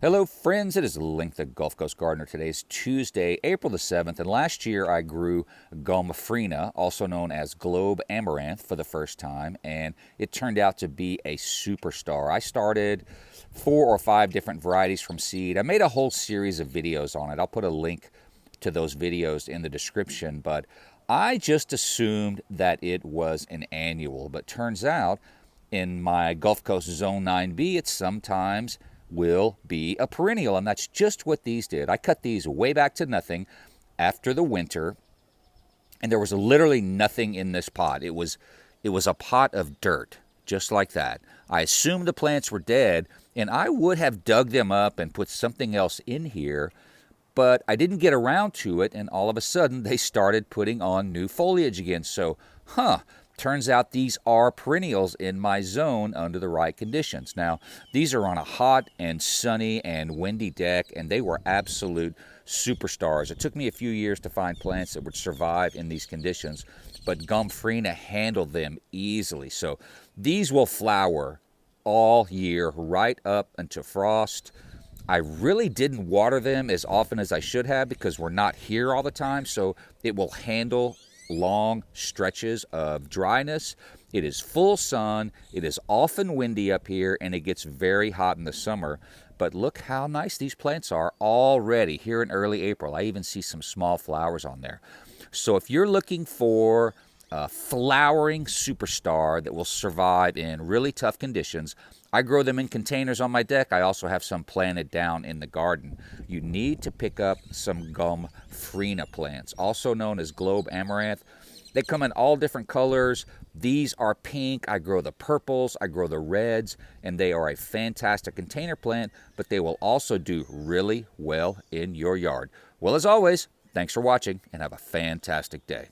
Hello friends, it is Link the Gulf Coast Gardener. Today is Tuesday, April the 7th, and last year I grew Gomphrena, also known as Globe Amaranth, for the first time, and it turned out to be a superstar. I started 4 or 5 different varieties from seed. I made a whole series of videos on it. I'll put a link to those videos in the description, but I just assumed that it was an annual, but turns out in my Gulf Coast Zone 9B, it sometimes will be a perennial, and that's just what these did. I cut these way back to nothing after the winter, and there was literally nothing in this pot. It was a pot of dirt, just like that. I assumed the plants were dead, and I would have dug them up and put something else in here, but I didn't get around to it, and all of a sudden they started putting on new foliage again. So, turns out these are perennials in my zone under the right conditions. Now, these are on a hot and sunny and windy deck, and they were absolute superstars. It took me a few years to find plants that would survive in these conditions, but Gomphrena handled them easily. So these will flower all year right up until frost. I really didn't water them as often as I should have because we're not here all the time, so it will handle long stretches of dryness. It is full sun, it is often windy up here, and it gets very hot in the summer. But look how nice these plants are already here in early April. I even see some small flowers on there. So if you're looking for a flowering superstar that will survive in really tough conditions, I grow them in containers on my deck. I also have some planted down in the garden. You need to pick up some Gomphrena plants, also known as Globe Amaranth. They come in all different colors. These are pink. I grow the purples. I grow the reds, and they are a fantastic container plant, but they will also do really well in your yard. Well, as always, thanks for watching, and have a fantastic day.